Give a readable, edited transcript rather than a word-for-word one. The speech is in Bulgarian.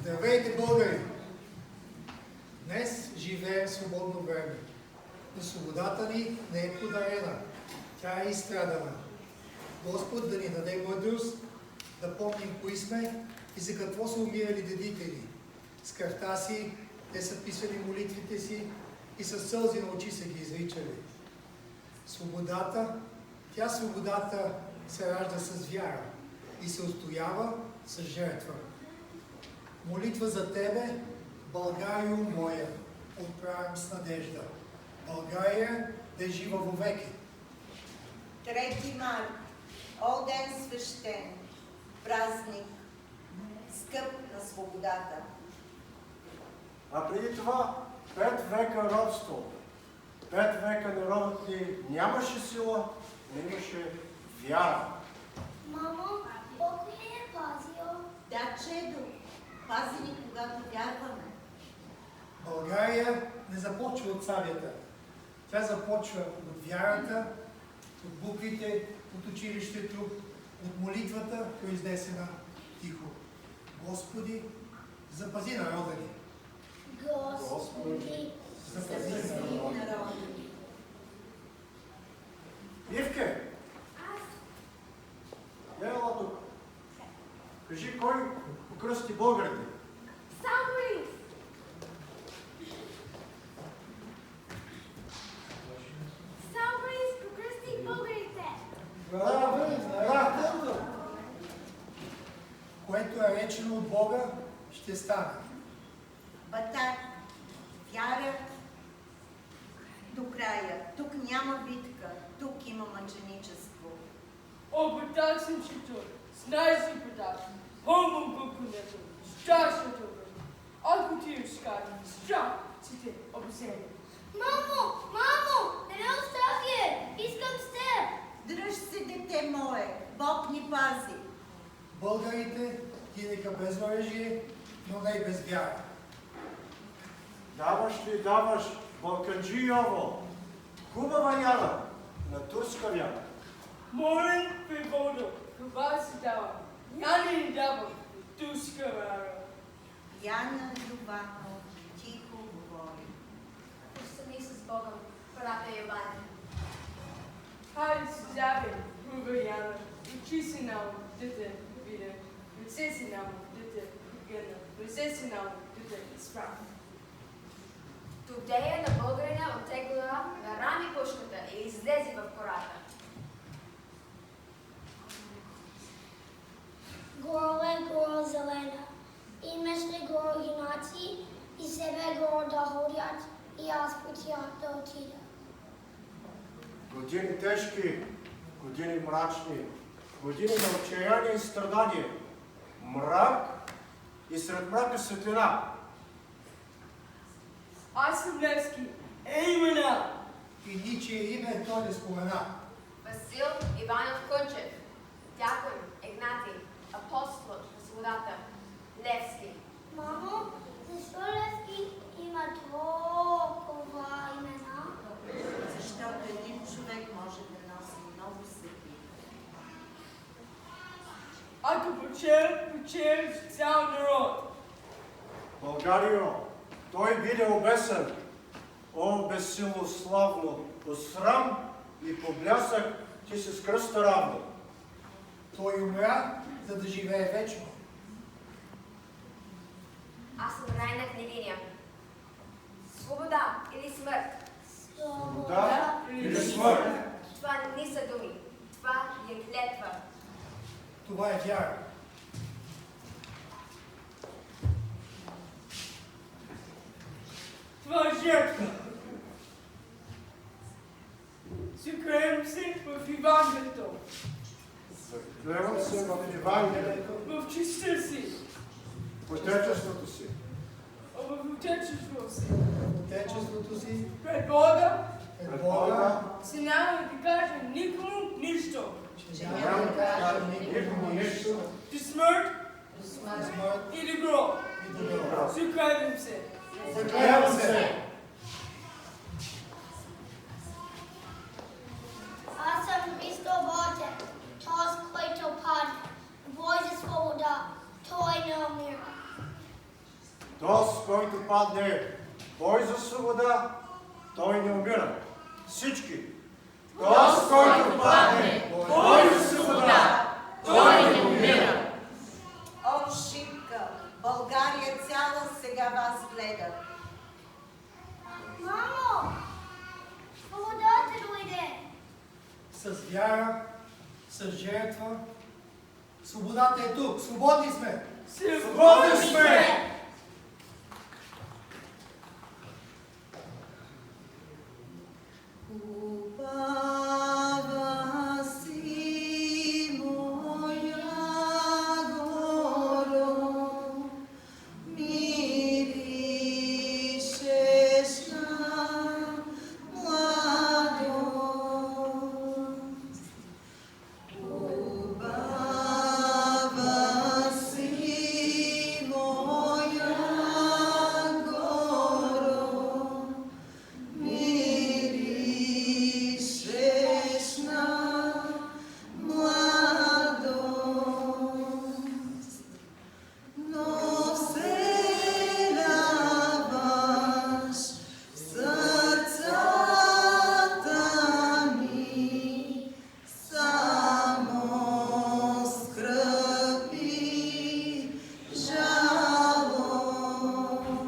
Здравейте, българи! Днес живеем в свободно време, но свободата ни не е подарена, тя е изстрадана. Господ да ни даде мъдрост, да помним кои сме и за какво са умирали дедите ни. С кръвта си те са писали молитвите си и с сълзи на очи са ги изричали. Свободата се ражда с вяра и се устоява с жертва. Молитва за тебе, Българио моя, отправям с надежда. България да е жива вовеки. 3 март, о ден свещен, празник, скъп на свободата. А преди това 5 века робство. 5 века народът ни нямаше сила, но имаше вяра. Мамо, Бог ли е пазил? Да, Чедо, пази ни, когато вярваме. България не започва от сабята. Тя започва от вярата, от буквите, от училището, от молитвата, произнесена тихо. Господи, запази народа ни. Господи, Запази Народа ни. Ивке, ела тук. Кажи, кой покръсти българите? Сабрис! Сабрис покръсти българите! Което е речено от Бога, ще стане. Батак, вяра до края. Тук няма битка, тук има мъченичество. О, Батак съм читал, знай си Батак, пълно букването, страшното време. Ако ти изкарам, страх си те обзели. Мамо, не ме остави! Искам с теб! Дръж се, дете мое, Бог ни пази. Българите гинеха без оръжие, но не и без вяра. Даваш, Балканджиово, хубава яда, на турска вяра. Моля, превода, това си давам. Я не ни давам, турска вяра. Яна Любанов тихо говори. Остани с Богом, прапе Йоване. Хайде си заве, друга Яна, учи се нам, дете, виде, лице си нам, дете, гъна, лице си нам, дете, изправ. Тодея на българина оттегла на рами пушката и излезе в кората. Горо зелена. Имаше горо юнаци и себе горо да ходят и аз по тях да отида. Години тежки, години мрачни, години на отчаяние и страдание, мрак и сред мрака светлина. Аз съм Левски, имена! И ничие име той не спомена. Васил Иванов Кунчев, дякон Игнатий, апостол на свободата, Левски. Мамо, защо Левски има толкова имена? Защото един човек може да носи много съдби. Ако почереш цял народ. Българио, той биде обесен, о безсилно славно, по срам и по блясък ти се скръста равно. Той умря, за да живее вечно. Аз съм Райна Княгиня. Свобода или смърт? Свобода или смърт? Това не са думи. Това е клетва. Това е вяра. Това е жертва. Закрием се в Евангелието, Заклевам се в Евангелието, в честта си, в отечеството си, в отечеството си. Отечеството си, Пред Бога пред Бога, си няма да кажа никому нищо. че няма да кажа никому нищо, До смърт до смърт и до гроб. и до добро. Закрием се. Заклевам се! Аз съм Христо Ботев, tos който падне. Бой за свобода, той не умира. Тоз, който падне бой за свобода, той не умира. Всички. Тоз, който падне бой за свобода, той не умира. О, Шипка, България цяла сега вас гледа. Мамо! Свободата дойде! С вяра, с жертва. Свободата е тук. Свободни сме! Свободни